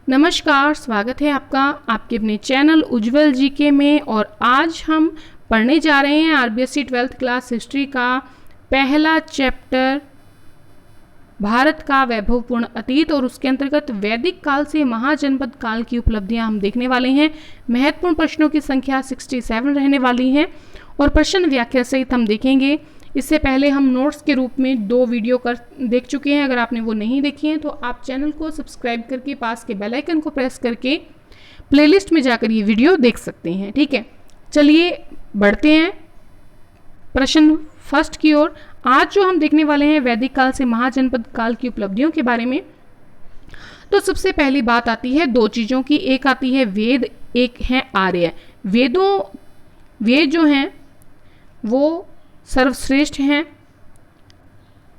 नमस्कार, स्वागत है आपका आपके अपने चैनल उज्जवल जीके में। और आज हम पढ़ने जा रहे हैं आरबीएससी 12th क्लास हिस्ट्री का पहला चैप्टर भारत का वैभवपूर्ण अतीत, और उसके अंतर्गत वैदिक काल से महाजनपद काल की उपलब्धियां हम देखने वाले हैं। महत्वपूर्ण प्रश्नों की संख्या 67 रहने वाली है और प्रश्न व्याख्या सहित हम देखेंगे। इससे पहले हम नोट्स के रूप में 2 वीडियो देख चुके हैं। अगर आपने वो नहीं देखी हैं तो आप चैनल को सब्सक्राइब करके पास के बेल आइकन को प्रेस करके प्लेलिस्ट में जाकर ये वीडियो देख सकते हैं। ठीक है, चलिए बढ़ते हैं प्रश्न फर्स्ट की ओर। आज जो हम देखने वाले हैं वैदिक काल से महाजनपद काल की उपलब्धियों के बारे में। तो सबसे पहली बात आती है 2 चीज़ों की, एक आती है वेद, एक है आर्य। वेद जो हैं वो सर्वश्रेष्ठ हैं,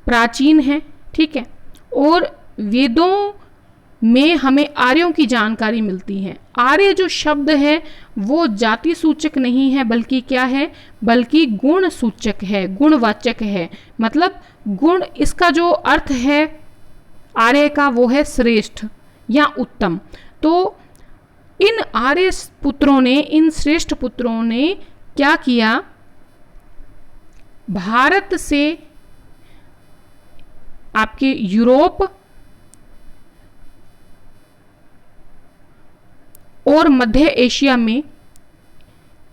प्राचीन हैं, ठीक है। और वेदों में हमें आर्यों की जानकारी मिलती है। आर्य जो शब्द है वो जाति सूचक नहीं है, बल्कि क्या है, बल्कि गुण सूचक है, गुणवाचक है। मतलब गुण, इसका जो अर्थ है आर्य का वो है श्रेष्ठ या उत्तम। तो इन आर्य पुत्रों ने, इन श्रेष्ठ पुत्रों ने क्या किया, भारत से आपके यूरोप और मध्य एशिया में,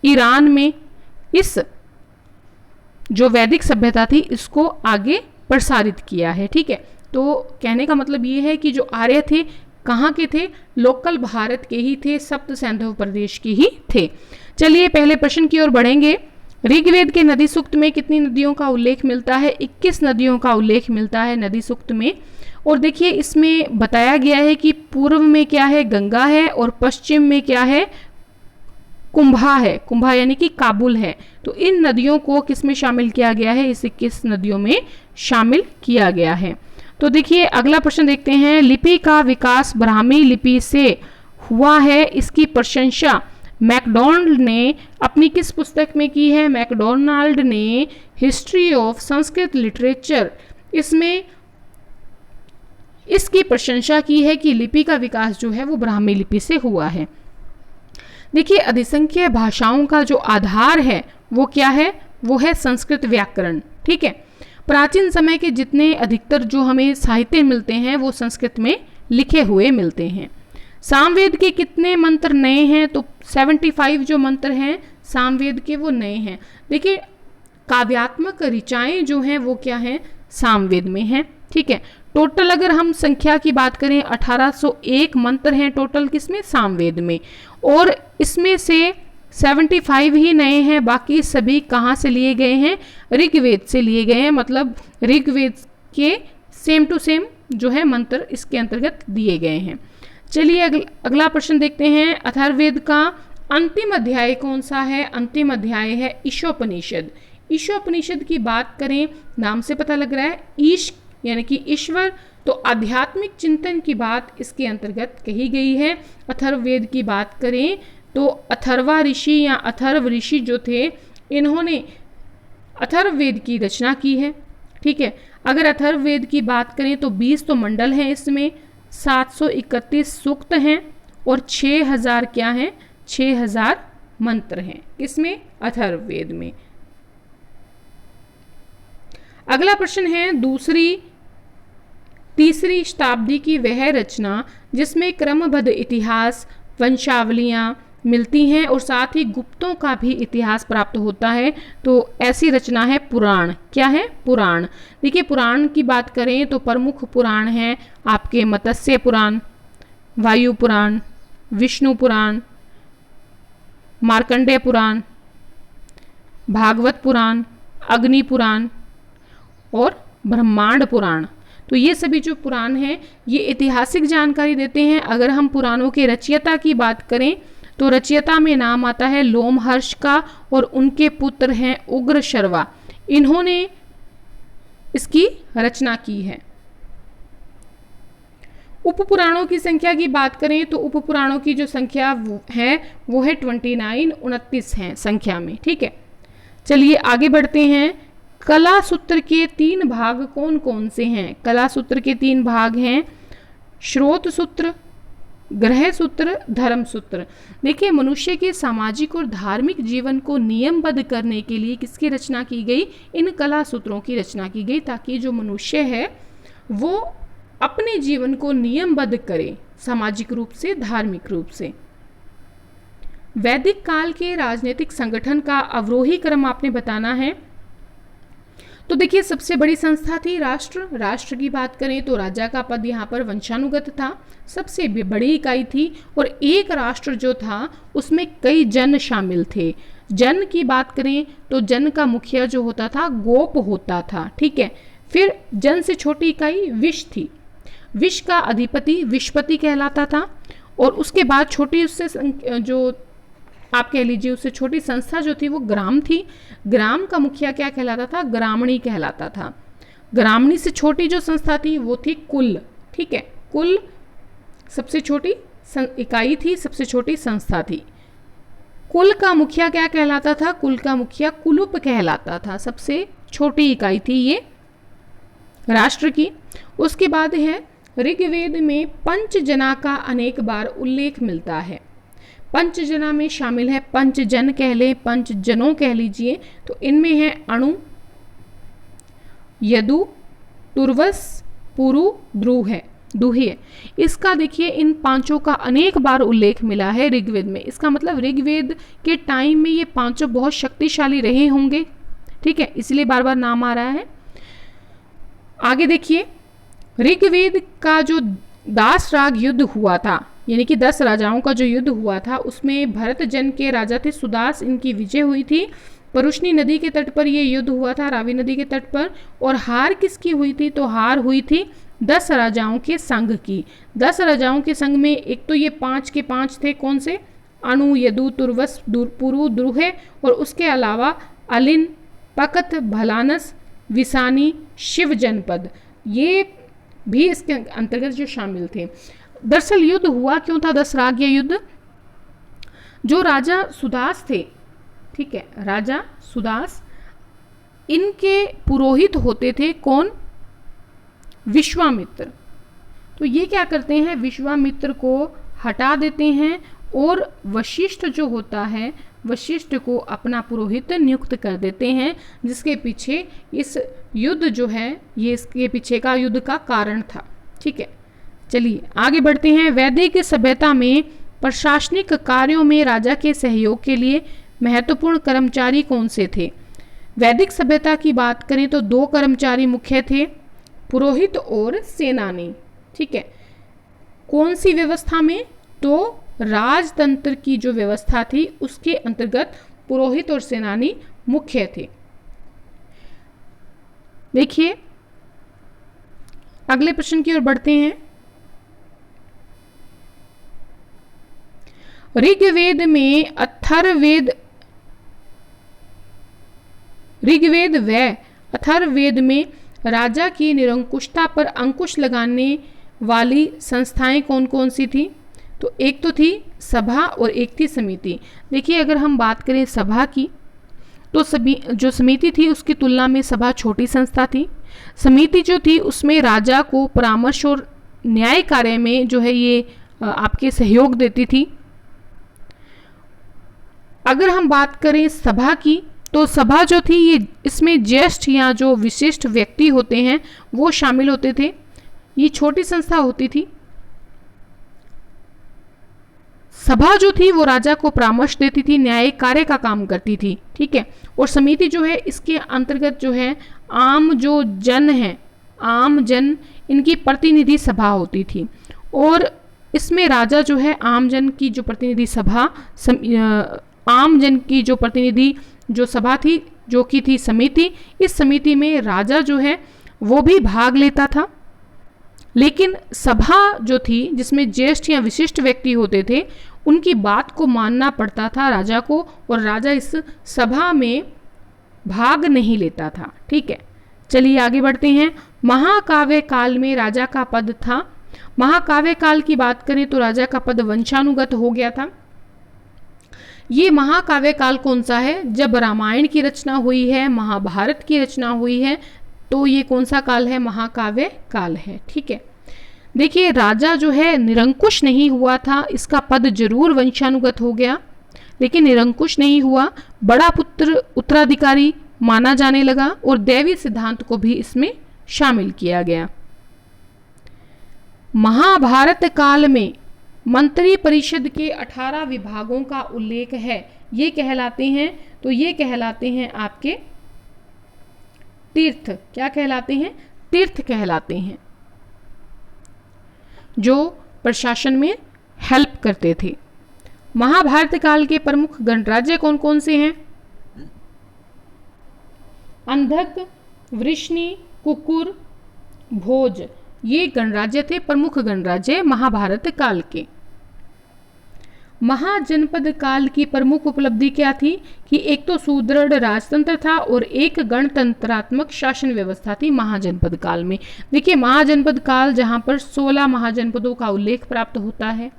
ईरान में इस जो वैदिक सभ्यता थी इसको आगे प्रसारित किया है। ठीक है, तो कहने का मतलब ये है कि जो आर्य थे कहाँ के थे, लोकल भारत के ही थे, सप्त सैंधव प्रदेश के ही थे। चलिए पहले प्रश्न की ओर बढ़ेंगे। ऋग्वेद के नदी सूक्त में कितनी नदियों का उल्लेख मिलता है? 21 नदियों का उल्लेख मिलता है नदी सूक्त में। और देखिए इसमें बताया गया है कि पूर्व में क्या है, गंगा है, और पश्चिम में क्या है, कुंभा है। कुंभा यानी कि काबुल है। तो इन नदियों को किस में शामिल किया गया है? इस 21 नदियों में शामिल किया गया है। तो देखिए अगला प्रश्न देखते हैं। लिपि का विकास ब्राह्मी लिपि से हुआ है, इसकी प्रशंसा मैकडोनाल्ड ने अपनी किस पुस्तक में की है? मैकडोनाल्ड ने हिस्ट्री ऑफ संस्कृत लिटरेचर, इसमें इसकी प्रशंसा की है कि लिपि का विकास जो है वो ब्राह्मी लिपि से हुआ है। देखिए अधिसंख्य भाषाओं का जो आधार है वो क्या है, वो है संस्कृत व्याकरण। ठीक है, प्राचीन समय के जितने अधिकतर जो हमें साहित्य मिलते हैं वो संस्कृत में लिखे हुए मिलते हैं। सामवेद के कितने मंत्र नए हैं? तो 75 जो मंत्र हैं सामवेद के वो नए हैं। देखिए काव्यात्मक ऋचाएं जो हैं वो क्या हैं, सामवेद में हैं। ठीक है, टोटल अगर हम संख्या की बात करें 1801 मंत्र हैं टोटल किसमें, सामवेद में। और इसमें से 75 ही नए हैं, बाकी सभी कहाँ से लिए गए हैं, ऋग्वेद से लिए गए हैं। मतलब ऋग्वेद के सेम टू सेम जो है मंत्र इसके अंतर्गत दिए गए हैं। चलिए अगला प्रश्न देखते हैं। अथर्ववेद का अंतिम अध्याय कौन सा है? अंतिम अध्याय है ईशोपनिषद। ईशोपनिषद की बात करें, नाम से पता लग रहा है ईश यानी कि ईश्वर, तो आध्यात्मिक चिंतन की बात इसके अंतर्गत कही गई है। अथर्ववेद की बात करें तो अथर्वा ऋषि या अथर्व ऋषि जो थे इन्होंने अथर्ववेद की रचना की है। ठीक है, अगर अथर्ववेद की बात करें तो 20 तो मंडल हैं, इसमें 731 सूक्त हैं और 6000 क्या हैं, 6000 मंत्र हैं। किसमें? अथर्ववेद में। अगला प्रश्न है तीसरी शताब्दी की वह रचना जिसमें क्रमबद्ध इतिहास, वंशावलियां मिलती हैं और साथ ही गुप्तों का भी इतिहास प्राप्त होता है। तो ऐसी रचना है पुराण। क्या है? पुराण। देखिए पुराण की बात करें तो प्रमुख पुराण हैं आपके मत्स्य पुराण, वायु पुराण, विष्णु पुराण, मार्कंडेय पुराण, भागवत पुराण, अग्नि पुराण और ब्रह्मांड पुराण। तो ये सभी जो पुराण हैं ये ऐतिहासिक जानकारी देते हैं। अगर हम पुराणों के रचयिता की बात करें तो रचयिता में नाम आता है लोमहर्ष का, और उनके पुत्र हैं उग्र शर्वा। इन्होंने इसकी रचना की है। उपपुराणों की संख्या की बात करें तो उपपुराणों की जो संख्या है वो है 29 है संख्या में। ठीक है, चलिए आगे बढ़ते हैं। कला सूत्र के 3 भाग कौन कौन से हैं? कला सूत्र के 3 भाग हैं, श्रोत सूत्र, ग्रह सूत्र, धर्म सूत्र। देखिए मनुष्य के सामाजिक और धार्मिक जीवन को नियमबद्ध करने के लिए किसकी रचना की गई? इन कला सूत्रों की रचना की गई, ताकि जो मनुष्य है वो अपने जीवन को नियमबद्ध करे, सामाजिक रूप से, धार्मिक रूप से। वैदिक काल के राजनीतिक संगठन का अवरोही क्रम आपने बताना है। तो देखिए सबसे बड़ी संस्था थी राष्ट्र। राष्ट्र की बात करें तो राजा का पद यहाँ पर वंशानुगत था, सबसे बड़ी इकाई थी। और एक राष्ट्र जो था उसमें कई जन शामिल थे। जन की बात करें तो जन का मुखिया जो होता था गोप होता था, ठीक है। फिर जन से छोटी इकाई विश थी। विश का अधिपति विशपति कहलाता था। और उसके बाद छोटी उससे जो आप कह लीजिए उससे छोटी संस्था जो थी वो ग्राम थी। ग्राम का मुखिया क्या कहलाता था? ग्रामणी कहलाता था। ग्रामणी से छोटी जो संस्था थी वो थी कुल, ठीक है। कुल सबसे छोटी इकाई थी, सबसे छोटी संस्था थी। कुल का मुखिया क्या कहलाता था? कुल का मुखिया कुलुप कहलाता था, सबसे छोटी इकाई थी ये राष्ट्र की। उसके बाद है ऋग्वेद में पंचजना का अनेक बार उल्लेख मिलता है। पंचजना में शामिल है पंचजन कह ले, पंचजनों कह लीजिए। तो इनमें है अणु, यदु, तुर्वस, पुरु, दुह्य। इसका देखिए इन पांचों का अनेक बार उल्लेख मिला है ऋग्वेद में। इसका मतलब ऋग्वेद के टाइम में ये पांचों बहुत शक्तिशाली रहे होंगे, ठीक है, इसलिए बार बार नाम आ रहा है। आगे देखिए ऋग्वेद का जो दास राग युद्ध हुआ था, यानी कि 10 राजाओं का जो युद्ध हुआ था, उसमें भरत जन के राजा थे सुदास, इनकी विजय हुई थी। परुष्णी नदी के तट पर यह युद्ध हुआ था, रावी नदी के तट पर। और हार किसकी हुई थी? तो हार हुई थी 10 राजाओं के संघ की। 10 राजाओं के संघ में एक तो ये 5 के 5 थे, कौन से? अणु, यदु, तुर्वस, पुरु, द्रुह, और उसके अलावा अलिन, पकत, भलानस, विसानी, शिव जनपद, ये भी इसके अंतर्गत जो शामिल थे। दरअसल युद्ध हुआ क्यों था? 10 राग या युद्ध? जो राजा सुदास थे, ठीक है, राजा सुदास, इनके पुरोहित होते थे कौन? विश्वामित्र। तो ये क्या करते हैं? विश्वामित्र को हटा देते हैं और वशिष्ठ जो होता है, वशिष्ठ को अपना पुरोहित नियुक्त कर देते हैं, जिसके पीछे इस युद्ध जो है, ये इसके पीछे का युद्ध का कारण था, ठीक है। चलिए आगे बढ़ते हैं। वैदिक सभ्यता में प्रशासनिक कार्यों में राजा के सहयोग के लिए महत्वपूर्ण कर्मचारी कौन से थे? वैदिक सभ्यता की बात करें तो 2 कर्मचारी मुख्य थे, पुरोहित और सेनानी, ठीक है। कौन सी व्यवस्था में? तो राजतंत्र की जो व्यवस्था थी उसके अंतर्गत पुरोहित और सेनानी मुख्य थे। देखिए अगले प्रश्न की ओर बढ़ते हैं। ऋग्वेद में ऋग्वेद व अथर्ववेद में राजा की निरंकुशता पर अंकुश लगाने वाली संस्थाएं कौन कौन सी थी? तो एक तो थी सभा और एक थी समिति। देखिए अगर हम बात करें सभा की तो जो समिति थी उसकी तुलना में सभा छोटी संस्था थी। समिति जो थी उसमें राजा को परामर्श और न्याय कार्य में जो है ये आपके सहयोग देती थी। अगर हम बात करें सभा की तो सभा जो थी ये इसमें ज्येष्ठ या जो विशिष्ट व्यक्ति होते हैं वो शामिल होते थे। ये छोटी संस्था होती थी। सभा जो थी वो राजा को परामर्श देती थी, न्यायिक कार्य का काम करती थी, ठीक है। और समिति जो है इसके अंतर्गत जो है आम जो जन है, आम जन, इनकी प्रतिनिधि सभा होती थी। और इसमें राजा जो है आम जन की जो प्रतिनिधि सभा, आम जन की जो प्रतिनिधि जो सभा थी जो कि थी समिति, इस समिति में राजा जो है वो भी भाग लेता था। लेकिन सभा जो थी जिसमें ज्येष्ठ या विशिष्ट व्यक्ति होते थे उनकी बात को मानना पड़ता था राजा को, और राजा इस सभा में भाग नहीं लेता था, ठीक है। चलिए आगे बढ़ते हैं। महाकाव्य काल में राजा का पद था। महाकाव्य काल की बात करें तो राजा का पद वंशानुगत हो गया था। ये महाकाव्य काल कौन सा है? जब रामायण की रचना हुई है, महाभारत की रचना हुई है, तो ये कौन सा काल है? महाकाव्य काल है, ठीक है। देखिए राजा जो है निरंकुश नहीं हुआ था, इसका पद जरूर वंशानुगत हो गया, लेकिन निरंकुश नहीं हुआ, बड़ा पुत्र उत्तराधिकारी माना जाने लगा और दैवी सिद्धांत को भी इसमें शामिल किया गया। महाभारत काल में मंत्री परिषद के 18 विभागों का उल्लेख है, ये कहलाते हैं, तो ये कहलाते हैं आपके तीर्थ। क्या कहलाते हैं? तीर्थ कहलाते हैं, जो प्रशासन में हेल्प करते थे। महाभारत काल के प्रमुख गणराज्य कौन कौन से हैं? अंधक, वृष्णि, कुकुर, भोज, ये गणराज्य थे, प्रमुख गणराज्य महाभारत काल के। महाजनपद काल की प्रमुख उपलब्धि क्या थी कि एक तो सुदृढ़ राजतंत्र था और एक गणतंत्रात्मक शासन व्यवस्था थी महाजनपद काल में। देखिए महाजनपद काल जहां पर 16 महाजनपदों का उल्लेख प्राप्त होता है।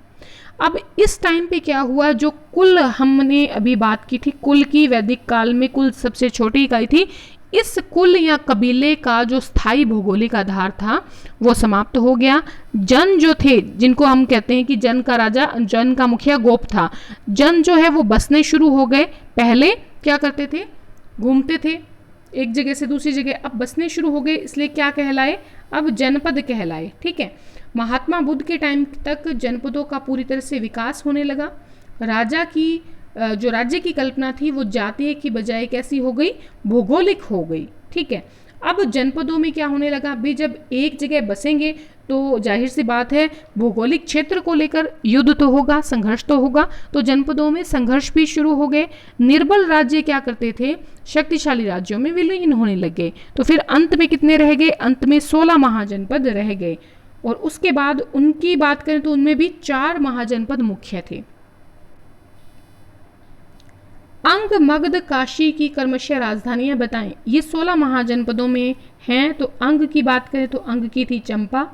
अब इस टाइम पे क्या हुआ, जो कुल हमने अभी बात की थी, कुल की वैदिक काल में कुल सबसे छोटी इकाई थी, इस कुल या कबीले का जो स्थायी भौगोलिक आधार था वो समाप्त हो गया। जन जो थे, जिनको हम कहते हैं कि जन का राजा, जन का मुखिया गोप था, जन जो है वो बसने शुरू हो गए। पहले क्या करते थे? घूमते थे एक जगह से दूसरी जगह, अब बसने शुरू हो गए, इसलिए क्या कहलाए? अब जनपद कहलाए। ठीक है, महात्मा बुद्ध के टाइम तक जनपदों का पूरी तरह से विकास होने लगा। राजा की जो राज्य की कल्पना थी वो जातीय की बजाय कैसी हो गई? भौगोलिक हो गई। ठीक है, अब जनपदों में क्या होने लगा भी, जब एक जगह बसेंगे तो जाहिर सी बात है भौगोलिक क्षेत्र को लेकर युद्ध तो होगा, संघर्ष तो होगा, तो जनपदों में संघर्ष भी शुरू हो गए। निर्बल राज्य क्या करते थे? शक्तिशाली राज्यों में विलीन होने लगे। तो फिर अंत में कितने रह गए? अंत में 16 महाजनपद रह गए। और उसके बाद उनकी बात करें तो उनमें भी 4 महाजनपद मुख्य थे। अंग, मगध, काशी की क्रमशः राजधानियां बताएं। ये 16 महाजनपदों में हैं। तो अंग की बात करें तो अंग की थी चंपा,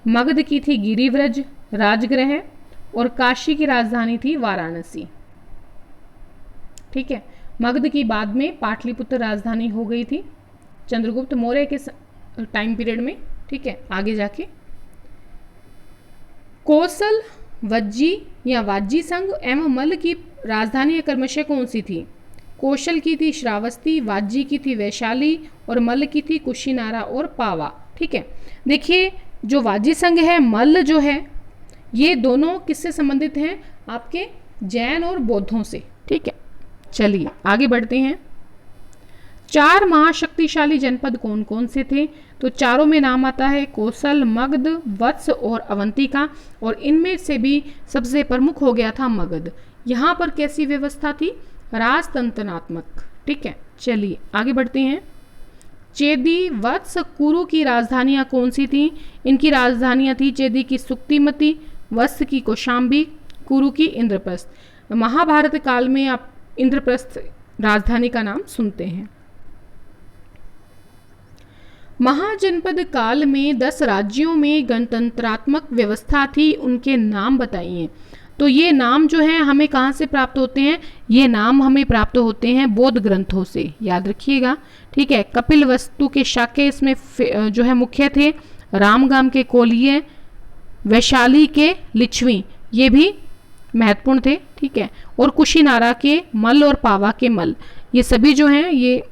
मगध की थी गिरिव्रज राजगृह, और काशी की राजधानी थी वाराणसी। ठीक है, मगध की बाद में पाटलिपुत्र राजधानी हो गई थी चंद्रगुप्त मौर्य के टाइम पीरियड में। ठीक है, आगे जाके कौशल, वज्जी या वाज्जी संघ एवं मल्ल की राजधानी क्रमशः कौन सी थी? कौशल की थी श्रावस्ती, वाज्जी की थी वैशाली और मल्ल की थी कुशीनारा और पावा। ठीक है, देखिए जो वाज्जी संघ है, मल्ल जो है, ये दोनों किससे संबंधित हैं? आपके जैन और बौद्धों से। ठीक है, चलिए आगे बढ़ते हैं। 4 महाशक्तिशाली जनपद कौन कौन से थे? तो चारों में नाम आता है कौशल, मगध, वत्स और अवंतिका, और इनमें से भी सबसे प्रमुख हो गया था मगध। यहाँ पर कैसी व्यवस्था थी? राजतंत्रात्मक। ठीक है, चलिए आगे बढ़ते हैं। चेदी, वत्स, कुरु की राजधानियां कौन सी थी? इनकी राजधानियां थी चेदी की सुक्तिमती, वत्स की कौशाम्बी, कुरु की इंद्रप्रस्थ। महाभारत काल में आप इंद्रप्रस्थ राजधानी का नाम सुनते हैं। महाजनपद काल में 10 राज्यों में गणतंत्रात्मक व्यवस्था थी, उनके नाम बताइए। तो ये नाम जो है हमें कहाँ से प्राप्त होते हैं? ये नाम हमें प्राप्त होते हैं बौद्ध ग्रंथों से, याद रखिएगा। ठीक है, कपिलवस्तु के शाक्य इसमें जो है मुख्य थे, रामगाम के कोलिय, वैशाली के लिच्छवी, ये भी महत्वपूर्ण थे। ठीक है, और कुशीनारा के मल और पावा के मल, ये सभी जो हैं ये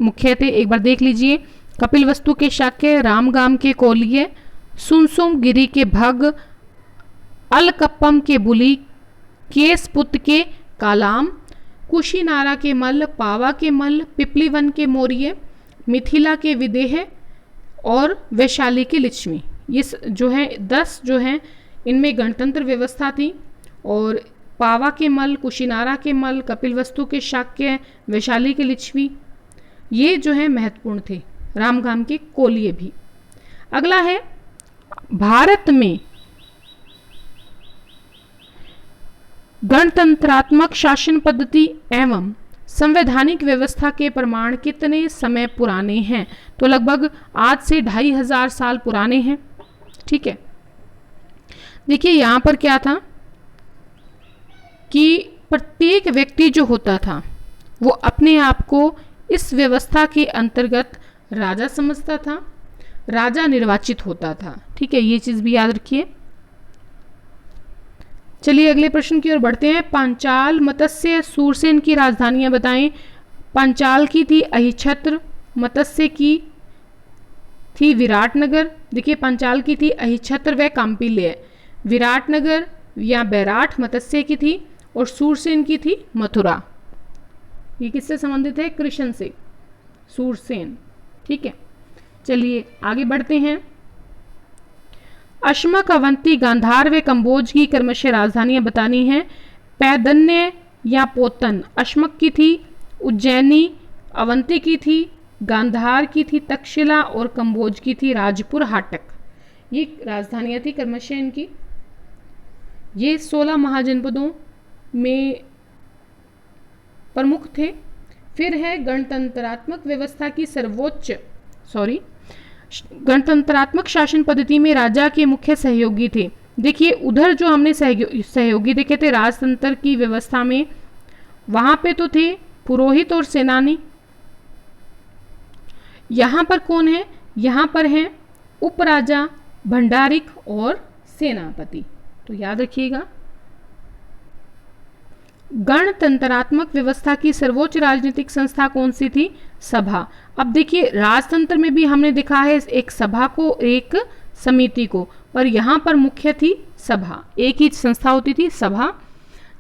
मुख्य थे। एक बार देख लीजिए, कपिलवस्तु के शाक्य, रामगाम के कोलिय, सुनसुम गिरी के भग, अलकप्पम के बुली, केसपुत के कालाम, कुशीनारा के मल, पावा के मल, पिपलीवन के मौर्य, मिथिला के विदेह और वैशाली के लिच्छवी। ये जो है 10 जो हैं इनमें गणतंत्र व्यवस्था थी। और पावा के मल, कुशीनारा के मल, कपिलवस्तु के शाक्य, वैशाली के लिच्छवी, ये जो है महत्वपूर्ण थे। रामगाम के कोलिय भी। अगला है भारत में गणतंत्रात्मक शासन पद्धति एवं संवैधानिक व्यवस्था के प्रमाण कितने समय पुराने हैं? तो लगभग आज से 2500 साल पुराने हैं। ठीक है, देखिए यहां पर क्या था कि प्रत्येक व्यक्ति जो होता था वो अपने आप को इस व्यवस्था के अंतर्गत राजा समझता था। राजा निर्वाचित होता था। ठीक है, ये चीज भी याद रखिए। चलिए अगले प्रश्न की ओर बढ़ते हैं। पांचाल मत्स्य सूरसेन की राजधानियां बताएं। पांचाल की थी अहिछत्र, मत्स्य की थी विराटनगर। देखिए पांचाल की थी अहिछत्र व कांपिल्य, विराटनगर या बैराठ मत्स्य की थी, और सूरसेन की थी मथुरा। ये किससे संबंधित है? कृष्ण से, सूरसेन। ठीक है, चलिए आगे बढ़ते हैं। अश्मक, अवंती, गांधार व कंबोज की क्रमशः राजधानियां बतानी हैं। पैदन्य या पोतन अश्मक की थी, उज्जैनी अवंती की थी, गांधार की थी तक्षशिला, और कंबोज की थी राजपुर हाटक। ये राजधानियां थी क्रमशः इनकी। ये 16 महाजनपदों में प्रमुख थे। फिर है गणतंत्रात्मक व्यवस्था की गणतंत्रात्मक शासन पद्धति में राजा के मुख्य सहयोगी थे। देखिए उधर जो हमने सहयोगी देखे थे राजतंत्र की व्यवस्था में, वहां पे तो थे पुरोहित और सेनानी। यहां पर कौन है? यहां पर हैं उपराजा, भंडारिक और सेनापति। तो याद रखिएगा, गणतंत्रात्मक व्यवस्था की सर्वोच्च राजनीतिक संस्था कौन सी थी? सभा। अब देखिए राजतंत्र में भी हमने देखा है एक सभा को, एक समिति को, पर यहां पर मुख्य थी सभा। एक ही संस्था होती थी, सभा।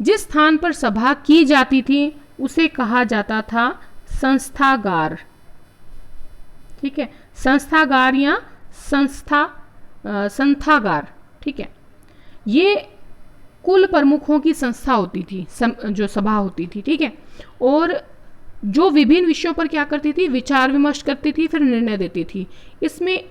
जिस स्थान पर सभा की जाती थी उसे कहा जाता था संस्थागार। ठीक है, संस्थागार या संस्थागार। ठीक है, ये कुल प्रमुखों की संस्था होती थी, जो सभा होती थी। ठीक है, और जो विभिन्न विषयों पर क्या करती थी? विचार विमर्श करती थी, फिर निर्णय देती थी। इसमें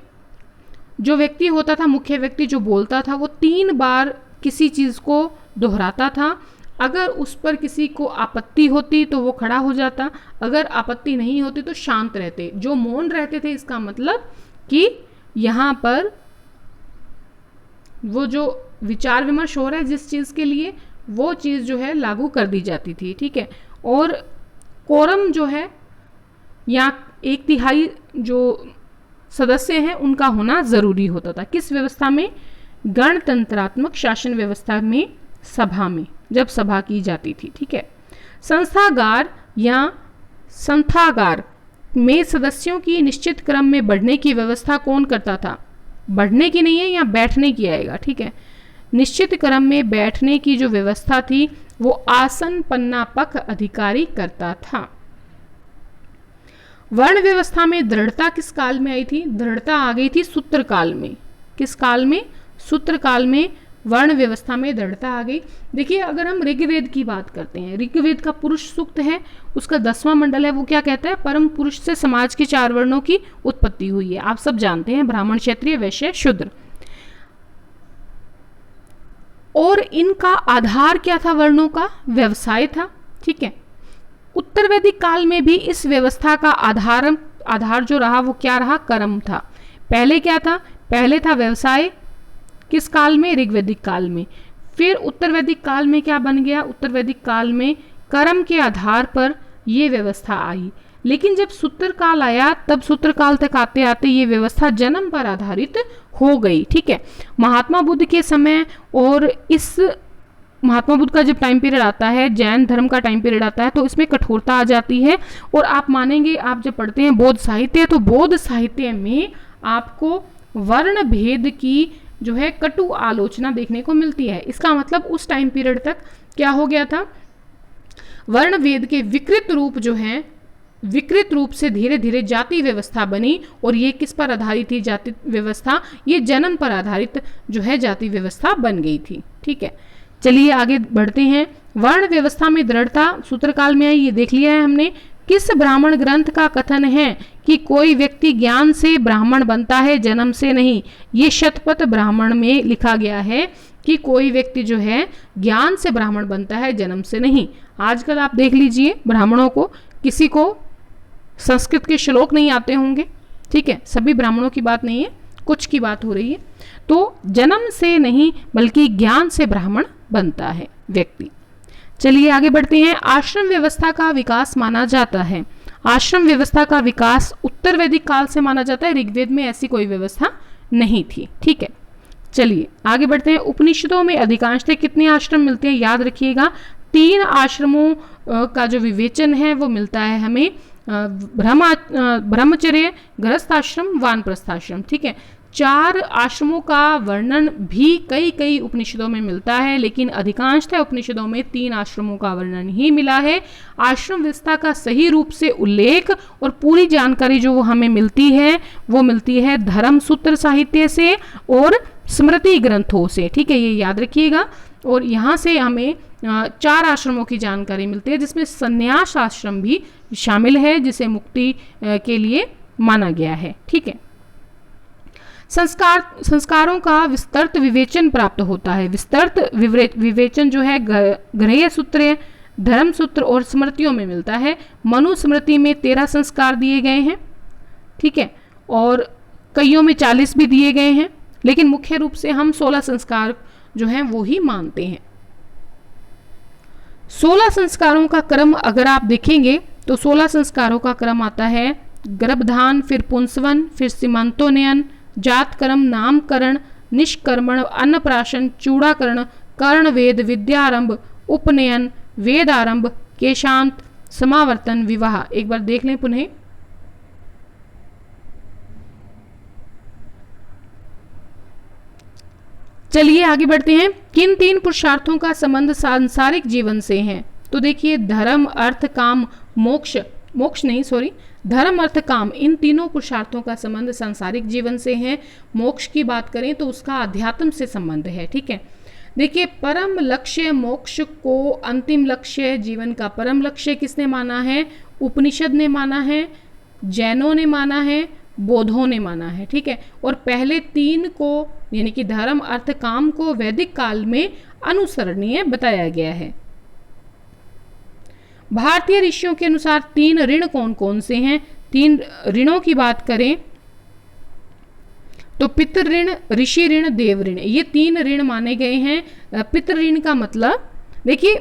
जो व्यक्ति होता था, मुख्य व्यक्ति जो बोलता था, वो 3 बार किसी चीज को दोहराता था। अगर उस पर किसी को आपत्ति होती तो वो खड़ा हो जाता, अगर आपत्ति नहीं होती तो शांत रहते। जो मौन रहते थे इसका मतलब कि यहाँ पर वो जो विचार विमर्श हो रहा है जिस चीज के लिए, वो चीज जो है लागू कर दी जाती थी। ठीक है, और कोरम जो है या 1/3 जो सदस्य हैं उनका होना जरूरी होता था। किस व्यवस्था में? गणतंत्रात्मक शासन व्यवस्था में, सभा में, जब सभा की जाती थी। ठीक है, संस्थागार या संस्थागार में सदस्यों की निश्चित क्रम में बढ़ने की व्यवस्था कौन करता था? बढ़ने की नहीं है, या बैठने की आएगा। ठीक है, निश्चित क्रम में बैठने की जो व्यवस्था थी वो आसन पन्नापक अधिकारी करता था। वर्ण व्यवस्था में दृढ़ता किस काल में आई थी? दृढ़ता आ गई थी सूत्र काल में। किस काल में? सूत्र काल में वर्ण व्यवस्था में दृढ़ता आ गई। देखिए अगर हम ऋग्वेद की बात करते हैं, ऋग्वेद का पुरुष सूक्त है, उसका 10वां मंडल है, वो क्या कहता है? परम पुरुष से समाज के 4 वर्णों की उत्पत्ति हुई है। आप सब जानते हैं, ब्राह्मण, क्षत्रिय, वैश्य, शूद्र। और इनका आधार क्या था? वर्णों का व्यवसाय था। ठीक है, उत्तर वैदिक काल में भी इस व्यवस्था का आधार जो रहा वो क्या रहा? कर्म था। पहले क्या था? पहले था व्यवसाय। किस काल में? ऋग्वैदिक काल में। फिर उत्तर वैदिक काल में क्या बन गया? उत्तर वैदिक काल में कर्म के आधार पर ये व्यवस्था आई। लेकिन जब सूत्र काल आया, तब सूत्र काल तक आते आते ये व्यवस्था जन्म पर आधारित हो गई। ठीक है, महात्मा बुद्ध के समय, और इस महात्मा बुद्ध का जब टाइम पीरियड आता है, जैन धर्म का टाइम पीरियड आता है, तो इसमें कठोरता आ जाती है। और आप मानेंगे, आप जब पढ़ते हैं बौद्ध साहित्य, तो बौद्ध साहित्य में आपको वर्ण भेद की जो है कटु आलोचना देखने को मिलती है। इसका मतलब उस टाइम पीरियड तक क्या हो गया था? वर्ण भेद के विकृत रूप जो है, विकृत रूप से धीरे धीरे जाति व्यवस्था बनी। और ये किस पर आधारित थी? जाति व्यवस्था, ये जन्म पर आधारित जो है जाति व्यवस्था बन गई थी। ठीक है, चलिए आगे बढ़ते हैं। वर्ण व्यवस्था में दृढ़ता सूत्रकाल में आई, ये देख लिया है हमने। किस ब्राह्मण ग्रंथ का कथन है कि कोई व्यक्ति ज्ञान से ब्राह्मण बनता है, जन्म से नहीं? ये शतपथ ब्राह्मण में लिखा गया है कि कोई व्यक्ति जो है ज्ञान से ब्राह्मण बनता है, जन्म से नहीं। आजकल आप देख लीजिए, ब्राह्मणों को किसी को संस्कृत के श्लोक नहीं आते होंगे। ठीक है, सभी ब्राह्मणों की बात नहीं है, कुछ की बात हो रही है। तो जन्म से नहीं बल्कि ज्ञान से ब्राह्मण बनता है व्यक्ति। चलिए आगे बढ़ते हैं। आश्रम व्यवस्था का विकास माना जाता है। आश्रम व्यवस्था का विकास उत्तर वैदिक काल से माना जाता है, ऋग्वेद में ऐसी कोई व्यवस्था नहीं थी। ठीक है, चलिए आगे बढ़ते हैं। उपनिषदों में अधिकांशतः कितने आश्रम मिलते हैं, याद रखिएगा 3 आश्रमों का जो विवेचन है वो मिलता है हमें, ब्रह्मचर्य, गृहस्थ आश्रम, वानप्रस्थ आश्रम। ठीक है, 4 आश्रमों का वर्णन भी कई उपनिषदों में मिलता है, लेकिन अधिकांशतः उपनिषदों में 3 आश्रमों का वर्णन ही मिला है। आश्रम व्यवस्था का सही रूप से उल्लेख और पूरी जानकारी जो हमें मिलती है वो मिलती है धर्म सूत्र साहित्य से और स्मृति ग्रंथों से। ठीक है, ये याद रखिएगा। और यहाँ से हमें 4 आश्रमों की जानकारी मिलती है, जिसमें संन्यास आश्रम भी शामिल है, जिसे मुक्ति के लिए माना गया है। ठीक है, संस्कारों का विस्तृत विवेचन प्राप्त होता है। विस्तृत विवेचन जो है ग्रह्य सूत्र, धर्म सूत्र और स्मृतियों में मिलता है। मनुस्मृति में 13 संस्कार दिए गए हैं। ठीक है, और कईयों में 40 भी दिए गए हैं, लेकिन मुख्य रूप से हम 16 संस्कार जो हैं वो ही मानते हैं। 16 संस्कारों का क्रम अगर आप देखेंगे तो 16 संस्कारों का क्रम आता है गर्भधान, फिर पुंसवन, फिर सीमंतोन्नयन, जातकर्म, नामकरण, निष्कर्मण, अन्नप्राशन, चूड़ाकरण, कर्णवेद, विद्यारंभ, उपनयन, वेदारंभ, केशांत, समावर्तन, विवाह। एक बार देख लें पुनः। चलिए आगे बढ़ते हैं। किन 3 पुरुषार्थों का संबंध सांसारिक जीवन से है? तो देखिए धर्म, अर्थ, काम, धर्म, अर्थ, काम, इन तीनों पुरुषार्थों का संबंध सांसारिक जीवन से है। मोक्ष की बात करें तो उसका अध्यात्म से संबंध है। ठीक है, देखिए परम लक्ष्य मोक्ष को अंतिम लक्ष्य, जीवन का परम लक्ष्य किसने माना है? उपनिषद ने माना है, जैनों ने माना है, बौद्धों ने माना है। ठीक है, और पहले 3 को यानी कि धर्म, अर्थ, काम को वैदिक काल में अनुसरणीय बताया गया है। भारतीय ऋषियों के अनुसार 3 ऋण कौन कौन से हैं? 3 ऋणों की बात करें तो पितृ ऋण, ऋषि ऋण, देव ऋण, ये 3 ऋण माने गए हैं। पितृ ऋण का मतलब देखिए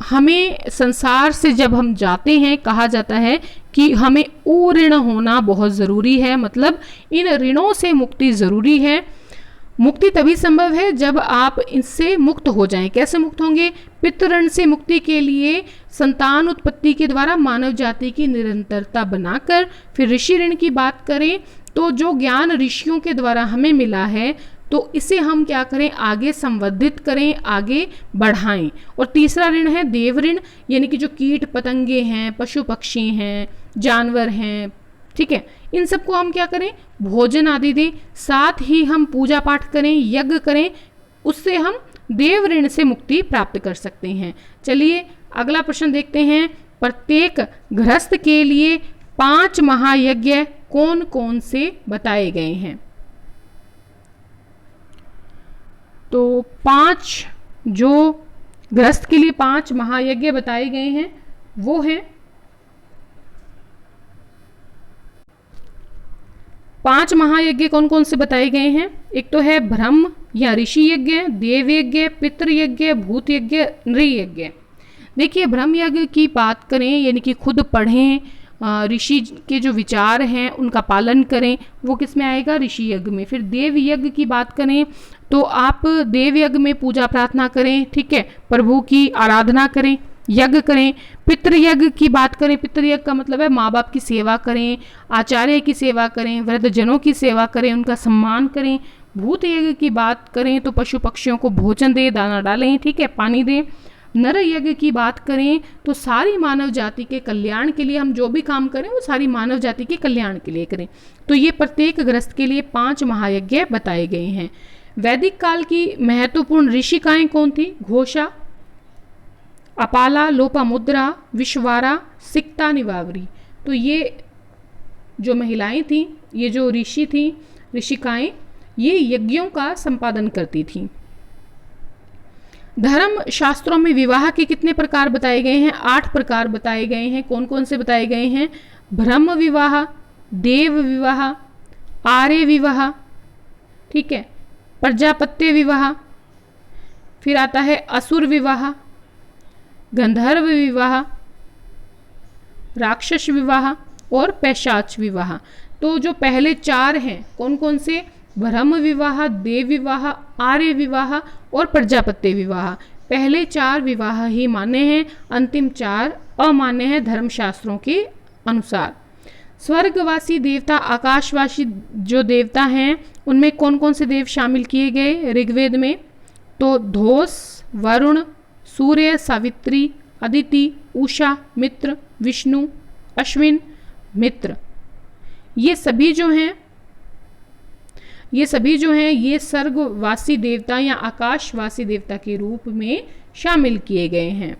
हमें संसार से जब हम जाते हैं कहा जाता है कि हमें ऋण होना बहुत ज़रूरी है, मतलब इन ऋणों से मुक्ति ज़रूरी है। मुक्ति तभी संभव है जब आप इससे मुक्त हो जाएं। कैसे मुक्त होंगे? पितृ से मुक्ति के लिए संतान उत्पत्ति के द्वारा मानव जाति की निरंतरता बनाकर, फिर ऋषि ऋण की बात करें तो जो ज्ञान ऋषियों के द्वारा हमें मिला है तो इसे हम क्या करें? आगे संवर्धित करें, आगे बढ़ाएं। और तीसरा ऋण है देव ऋण, यानी कि जो कीट पतंगे हैं, पशु पक्षी हैं, जानवर हैं, ठीक है, इन सबको हम क्या करें? भोजन आदि दें, साथ ही हम पूजा पाठ करें, यज्ञ करें, उससे हम देव ऋण से मुक्ति प्राप्त कर सकते हैं। चलिए अगला प्रश्न देखते हैं। प्रत्येक गृहस्थ के लिए 5 महायज्ञ कौन कौन से बताए गए हैं? तो 5 जो गृहस्थ के लिए 5 महायज्ञ बताए गए हैं वो हैं 5 महायज्ञ कौन कौन से बताए गए हैं? एक तो है ब्रह्म या ऋषि यज्ञ, देव यज्ञ, पितृ यज्ञ, भूत यज्ञ, नृयज्ञ। देखिए ब्रह्म यज्ञ की बात करें यानी कि खुद पढ़ें, ऋषि के जो विचार हैं उनका पालन करें, वो किस में आएगा? ऋषि यज्ञ में। फिर देव यज्ञ की बात करें तो आप देव यज्ञ में पूजा प्रार्थना करें, ठीक है, प्रभु की आराधना करें, यज्ञ करें। पितृयज्ञ की बात करें, पितृयज्ञ का मतलब है माँ बाप की सेवा करें, आचार्य की सेवा करें, वृद्धजनों की सेवा करें, उनका सम्मान करें। भूत यज्ञ की बात करें तो पशु पक्षियों को भोजन दें, दाना डालें, ठीक है, पानी दें। नर यज्ञ की बात करें तो सारी मानव जाति के कल्याण के लिए हम जो भी काम करें वो सारी मानव जाति के कल्याण के लिए करें। तो ये प्रत्येक गृहस्थ के लिए 5 महायज्ञ बताए गए हैं। वैदिक काल की महत्वपूर्ण ऋषिकाएं कौन थी? घोषा, अपाला, लोपामुद्रा, विश्वारा, सिक्ता, निवावरी। तो ये जो महिलाएं थीं, ये जो ऋषि थीं, ऋषिकाएं, ये यज्ञों का संपादन करती थीं। धर्म शास्त्रों में विवाह के कितने प्रकार बताए गए हैं? 8 प्रकार बताए गए हैं। कौन कौन से बताए गए हैं? ब्रह्म विवाह, देव विवाह, आर्य विवाह, ठीक है, प्रजापत्य विवाह, फिर आता है असुर विवाह, गंधर्व विवाह, राक्षस विवाह और पैशाच विवाह। तो जो पहले 4 हैं कौन कौन से? ब्रह्म विवाह, देव विवाह, आर्य विवाह और प्रजापत्य विवाह। पहले 4 विवाह ही मान्य हैं, अंतिम 4 अमान्य हैं धर्मशास्त्रों के अनुसार। स्वर्गवासी देवता, आकाशवासी जो देवता हैं उनमें कौन कौन से देव शामिल किए गए ऋग्वेद में? तो धोस, वरुण, सूर्य, सावित्री, अदिति, उषा, मित्र, विष्णु, अश्विन, मित्र। ये सभी जो हैं ये स्वर्गवासी देवता या आकाशवासी देवता के रूप में शामिल किए गए हैं।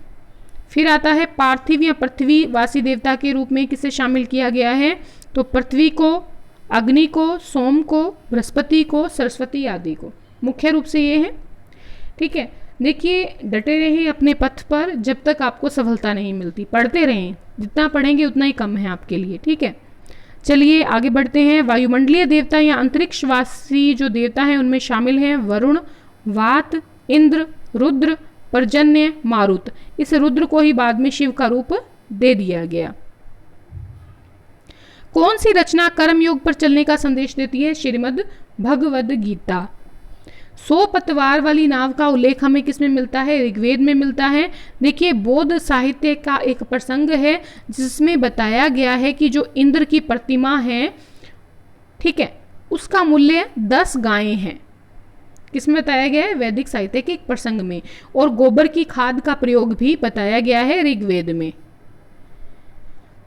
फिर आता है पार्थिव या पृथ्वीवासी देवता के रूप में किसे शामिल किया गया है? तो पृथ्वी को, अग्नि को, सोम को, बृहस्पति को, सरस्वती आदि को। मुख्य रूप से ये है। ठीक है, देखिए डटे रहें अपने पथ पर जब तक आपको सफलता नहीं मिलती। पढ़ते रहें, जितना पढ़ेंगे उतना ही कम है आपके लिए। ठीक है, चलिए आगे बढ़ते हैं। वायुमंडलीय देवता या अंतरिक्षवासी जो देवता हैं उनमें शामिल हैं वरुण, वात, इंद्र, रुद्र, पर्जन्य, मारुत। इस रुद्र को ही बाद में शिव का रूप दे दिया गया। कौन सी रचना कर्मयोग पर चलने का संदेश देती है? श्रीमद् भगवद गीता। 100 पतवार वाली नाव का उल्लेख हमें किसमें मिलता है? ऋग्वेद में मिलता है। देखिए बौद्ध साहित्य का एक प्रसंग है जिसमें बताया गया है कि जो इंद्र की प्रतिमा है, ठीक है, उसका मूल्य 10 गायें हैं। किसमें बताया गया है? वैदिक साहित्य के एक प्रसंग में। और गोबर की खाद का प्रयोग भी बताया गया है ऋग्वेद में।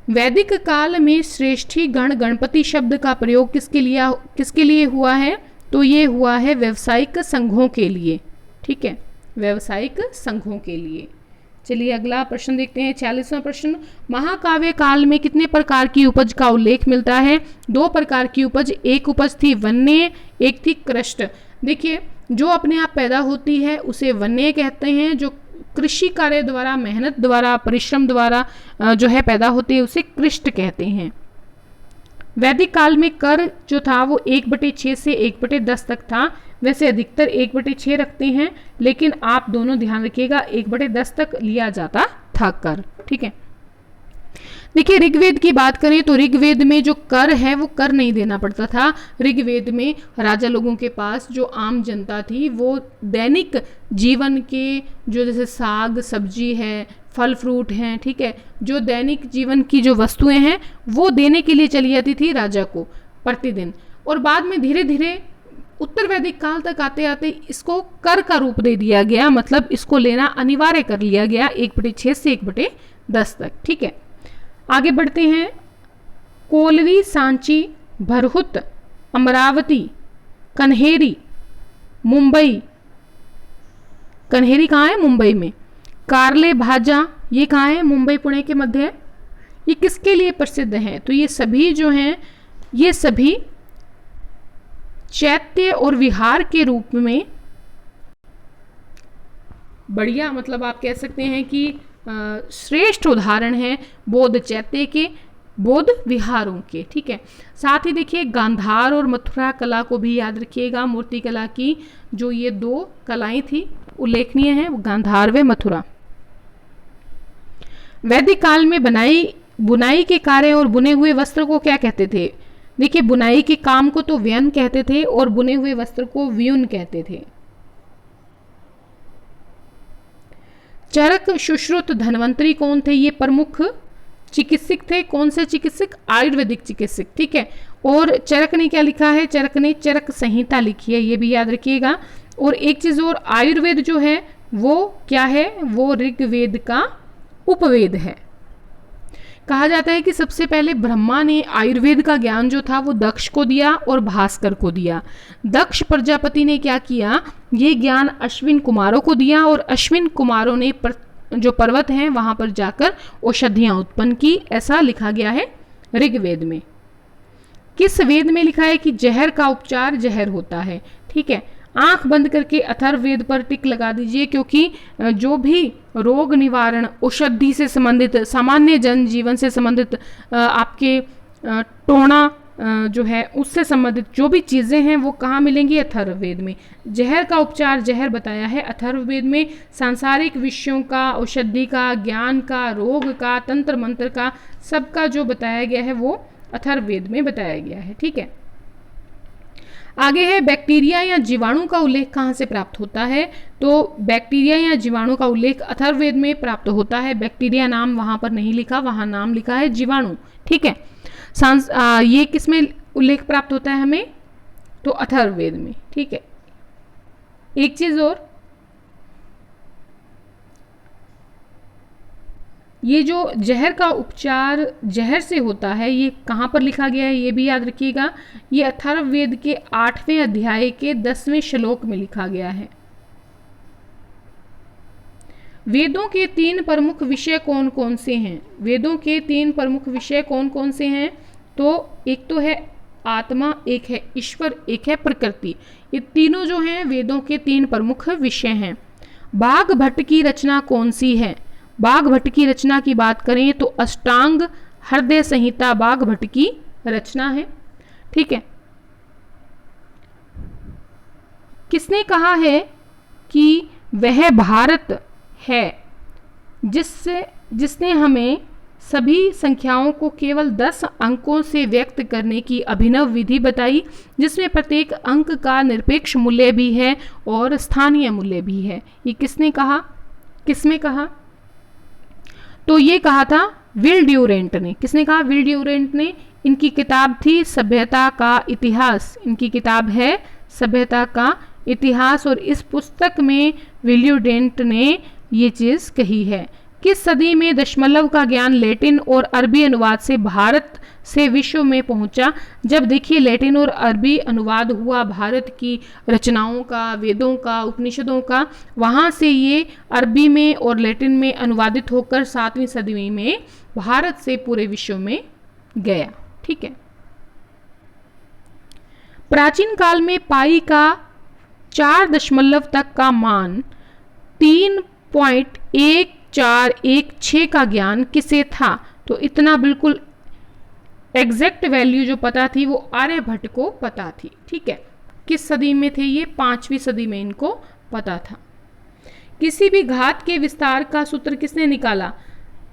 वैदिक काल में श्रेष्ठी गण गणपति शब्द का प्रयोग किसके लिए हुआ है? तो ये हुआ है व्यवसायिक संघों के लिए। ठीक है, व्यवसायिक संघों के लिए। चलिए अगला प्रश्न देखते हैं, 46वां प्रश्न। महाकाव्य काल में कितने प्रकार की उपज का उल्लेख मिलता है? 2 प्रकार की उपज। एक उपज थी वन्य, एक थी कृष्ट। देखिए जो अपने आप पैदा होती है उसे वन्य कहते हैं, जो कृषि कार्य द्वारा, मेहनत द्वारा, परिश्रम द्वारा जो है पैदा होती है उसे कृष्ट कहते हैं। वैदिक काल में कर जो था वो 1/6 से 1/10 तक था। वैसे अधिकतर 1/6 रखते हैं, लेकिन आप दोनों ध्यान रखिएगा 1/10 तक लिया जाता था कर। ठीक है, देखिए ऋग्वेद की बात करें तो ऋग्वेद में जो कर है वो कर नहीं देना पड़ता था। ऋग्वेद में राजा लोगों के पास, जो आम जनता थी, वो दैनिक जीवन के जो जैसे साग सब्जी है, फल फ्रूट हैं, ठीक है, जो दैनिक जीवन की जो वस्तुएं हैं वो देने के लिए चली जाती थी राजा को प्रतिदिन। और बाद में धीरे धीरे उत्तर वैदिक काल तक आते आते इसको कर का रूप दे दिया गया, मतलब इसको लेना अनिवार्य कर लिया गया 1/6 से 1/10 तक। ठीक है, आगे बढ़ते हैं। कोलवी, सांची, भरहुत, अमरावती, कन्हेरी, मुंबई। कन्हेरी कहाँ है? मुंबई में। कारले भाजा, ये कहाँ है? मुंबई पुणे के मध्य है। ये किसके लिए प्रसिद्ध हैं? तो ये सभी जो हैं ये सभी चैत्य और विहार के रूप में बढ़िया, मतलब आप कह सकते हैं कि श्रेष्ठ उदाहरण है बौद्ध चैत्य के, बौद्ध विहारों के। ठीक है, साथ ही देखिए गांधार और मथुरा कला को भी याद रखिएगा। मूर्ति कला की जो ये 2 कलाएं थी उल्लेखनीय है, गांधार व मथुरा। वैदिक काल में बुनाई के कार्य और बुने हुए वस्त्र को क्या कहते थे? देखिए बुनाई के काम को तो व्यन कहते थे और बुने हुए वस्त्र को व्यून कहते थे। चरक, सुश्रुत, धन्वंतरी कौन थे? ये प्रमुख चिकित्सक थे। कौन से चिकित्सक? आयुर्वेदिक चिकित्सक। ठीक है, और चरक ने क्या लिखा है? चरक ने चरक संहिता लिखी है, ये भी याद रखिएगा। और एक चीज और, आयुर्वेद जो है वो क्या है? वो ऋग्वेद का उपवेद है। कहा जाता है कि सबसे पहले ब्रह्मा ने आयुर्वेद का ज्ञान जो था वो दक्ष को दिया और भास्कर को दिया। दक्ष प्रजापति ने क्या किया? ये ज्ञान अश्विन कुमारों को दिया और अश्विन कुमारों ने जो पर्वत हैं वहां पर जाकर औषधियां उत्पन्न की। ऐसा लिखा गया है ऋग्वेद में। किस वेद में लिखा है कि जहर का उपचार जहर होता है? ठीक है, आंख बंद करके अथर्ववेद पर टिक लगा दीजिए, क्योंकि जो भी रोग निवारण, औषधि से संबंधित, सामान्य जनजीवन से संबंधित आपके टोना जो है उससे संबंधित जो भी चीज़ें हैं वो कहाँ मिलेंगी? अथर्ववेद में। जहर का उपचार जहर बताया है अथर्ववेद में। सांसारिक विषयों का, औषधि का, ज्ञान का, रोग का, तंत्र मंत्र का, सबका जो बताया गया है वो अथर्ववेद में बताया गया है। ठीक है, आगे है बैक्टीरिया या जीवाणु का उल्लेख कहाँ से प्राप्त होता है? तो बैक्टीरिया या जीवाणु का उल्लेख अथर्ववेद में प्राप्त होता है। बैक्टीरिया नाम वहां पर नहीं लिखा, वहां नाम लिखा है जीवाणु। ठीक है, ये किसमें उल्लेख प्राप्त होता है हमें? तो अथर्ववेद में। ठीक है, एक चीज और, ये जो जहर का उपचार जहर से होता है ये कहाँ पर लिखा गया है ये भी याद रखिएगा। ये अथर्ववेद के 8वें अध्याय के 10वें श्लोक में लिखा गया है। वेदों के 3 प्रमुख विषय कौन कौन से हैं? वेदों के 3 प्रमुख विषय कौन कौन से हैं? तो एक तो है आत्मा, एक है ईश्वर, एक है प्रकृति। ये तीनों जो हैं वेदों के 3 प्रमुख विषय हैं। बाघ भट्ट की रचना कौन सी है? बाघ भट्ट की रचना की बात करें तो अष्टांग हृदय संहिता बाघ भट्ट की रचना है। ठीक है, किसने कहा है कि वह भारत है जिसने हमें सभी संख्याओं को केवल 10 अंकों से व्यक्त करने की अभिनव विधि बताई, जिसमें प्रत्येक अंक का निरपेक्ष मूल्य भी है और स्थानीय मूल्य भी है। ये किसने कहा? किसमें कहा? तो ये कहा था विल ड्यूरेंट ने। किसने कहा? विल ड्यूरेंट ने। इनकी किताब थी सभ्यता का इतिहास। इनकी किताब है सभ्यता का इतिहास और इस पुस्तक में विल ड्यूरेंट ने ये चीज़ कही है। किस सदी में दशमलव का ज्ञान लैटिन और अरबी अनुवाद से भारत से विश्व में पहुंचा? जब देखिए लैटिन और अरबी अनुवाद हुआ भारत की रचनाओं का, वेदों का, उपनिषदों का, वहाँ से ये अरबी में और लैटिन में अनुवादित होकर 7वीं सदी में भारत से पूरे विश्व में गया। ठीक है, प्राचीन काल में पाई का 4 दशमलव तक का मान 3.1416 का ज्ञान किसे था? तो इतना बिल्कुल एग्जैक्ट वैल्यू जो पता थी वो आर्यभट्ट को पता थी। ठीक है, किस सदी में थे ये? 5वीं सदी में इनको पता था। किसी भी घात के विस्तार का सूत्र किसने निकाला?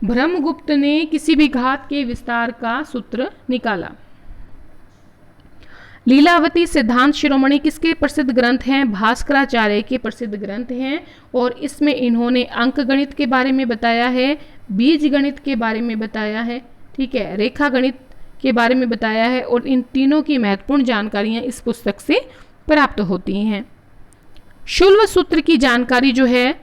ब्रह्मगुप्त ने किसी भी घात के विस्तार का सूत्र निकाला। लीलावती सिद्धांत शिरोमणि किसके प्रसिद्ध ग्रंथ हैं? भास्कराचार्य के प्रसिद्ध ग्रंथ हैं और इसमें इन्होंने अंक गणित के बारे में बताया है, बीज गणित के बारे में बताया है, ठीक है, रेखा गणित के बारे में बताया है और इन तीनों की महत्वपूर्ण जानकारियां इस पुस्तक से प्राप्त होती हैं। शुल्व सूत्र की जानकारी जो है,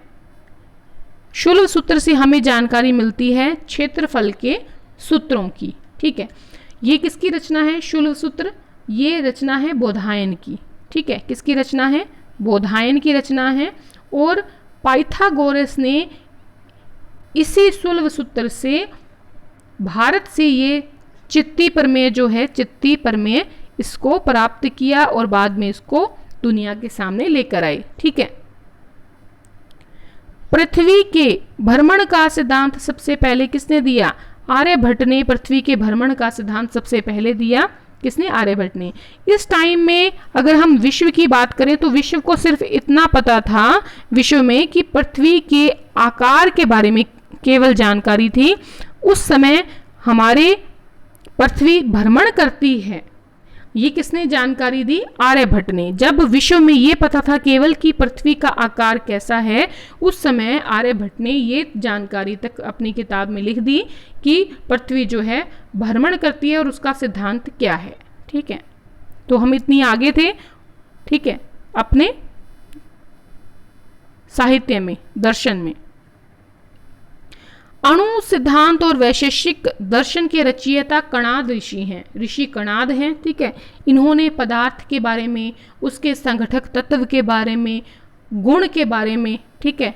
शुल्व सूत्र से हमें जानकारी मिलती है क्षेत्रफल के सूत्रों की। ठीक है, ये किसकी रचना है? शुल्व सूत्र ये रचना है बोधायन की। ठीक है, किसकी रचना है? बोधायन की रचना है और पाइथागोरस ने इसी शुल्व सूत्र से भारत से ये चित्ती प्रमेय जो है, चित्ती प्रमेय, इसको प्राप्त किया और बाद में इसको दुनिया के सामने लेकर आए। ठीक है, पृथ्वी के भ्रमण का सिद्धांत सबसे पहले किसने दिया? आर्यभट्ट ने पृथ्वी के भ्रमण का सिद्धांत सबसे पहले दिया। किसने? आर्यभट्ट ने। इस टाइम में अगर हम विश्व की बात करें तो विश्व को सिर्फ इतना पता था विश्व में कि पृथ्वी के आकार के बारे में केवल जानकारी थी। उस समय हमारे पृथ्वी भ्रमण करती है, ये किसने जानकारी दी? आर्यभट्ट ने। जब विश्व में ये पता था केवल कि पृथ्वी का आकार कैसा है, उस समय आर्यभट्ट ने ये जानकारी तक अपनी किताब में लिख दी कि पृथ्वी जो है भ्रमण करती है और उसका सिद्धांत क्या है। ठीक है, तो हम इतनी आगे थे। ठीक है, अपने साहित्य में, दर्शन में। अणु सिद्धांत और वैशेषिक दर्शन के रचयिता कणाद ऋषि हैं। ऋषि कणाद हैं। ठीक है, इन्होंने पदार्थ के बारे में, उसके संगठक तत्व के बारे में, गुण के बारे में, ठीक है,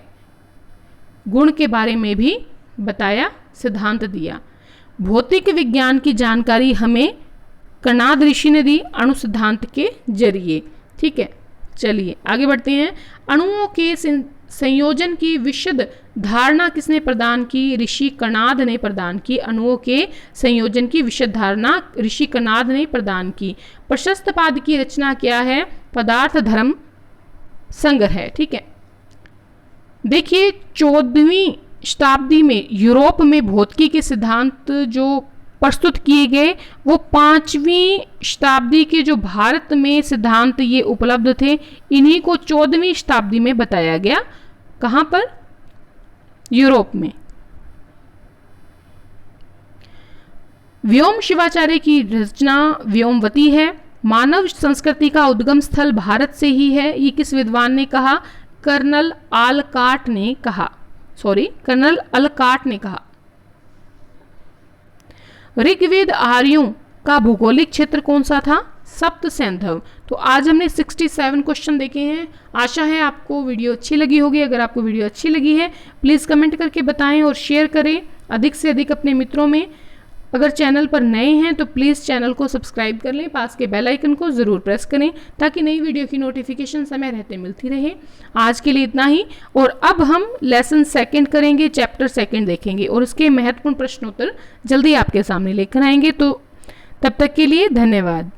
गुण के बारे में भी बताया, सिद्धांत दिया। भौतिक विज्ञान की जानकारी हमें कणाद ऋषि ने दी अणु सिद्धांत के जरिए। ठीक है, चलिए आगे बढ़ते हैं। अणुओं के संयोजन की विशद धारणा किसने प्रदान की? ऋषि कणाद ने प्रदान की। अणुओं के संयोजन की विशद धारणा ऋषि कणाद ने प्रदान की। प्रशस्त पाद की रचना क्या है? पदार्थ धर्म संग्रह। ठीक है, देखिए 14वीं शताब्दी में यूरोप में भौतिकी के सिद्धांत जो प्रस्तुत किए गए वो 5वीं शताब्दी के जो भारत में सिद्धांत ये उपलब्ध थे, इन्हीं को 14वीं शताब्दी में बताया गया। कहां पर? यूरोप में। व्योम शिवाचार्य की रचना व्योमवती है। मानव संस्कृति का उद्गम स्थल भारत से ही है, ये किस विद्वान ने कहा? कर्नल अलकाट ने कहा। कर्नल अलकाट ने कहा। ऋग्वेद आर्यों का भौगोलिक क्षेत्र कौन सा था? सप्त सैंधव। तो आज हमने 67 क्वेश्चन देखे हैं। आशा है आपको वीडियो अच्छी लगी होगी। अगर आपको वीडियो अच्छी लगी है प्लीज़ कमेंट करके बताएं और शेयर करें अधिक से अधिक अपने मित्रों में। अगर चैनल पर नए हैं तो प्लीज़ चैनल को सब्सक्राइब कर लें, पास के बेल आइकन को ज़रूर प्रेस करें ताकि नई वीडियो की नोटिफिकेशन समय रहते मिलती रहे। आज के लिए इतना ही, और अब हम लेसन सेकंड करेंगे, चैप्टर सेकंड देखेंगे और उसके महत्वपूर्ण प्रश्नोत्तर जल्दी आपके सामने लेकर आएंगे। तो तब तक के लिए धन्यवाद।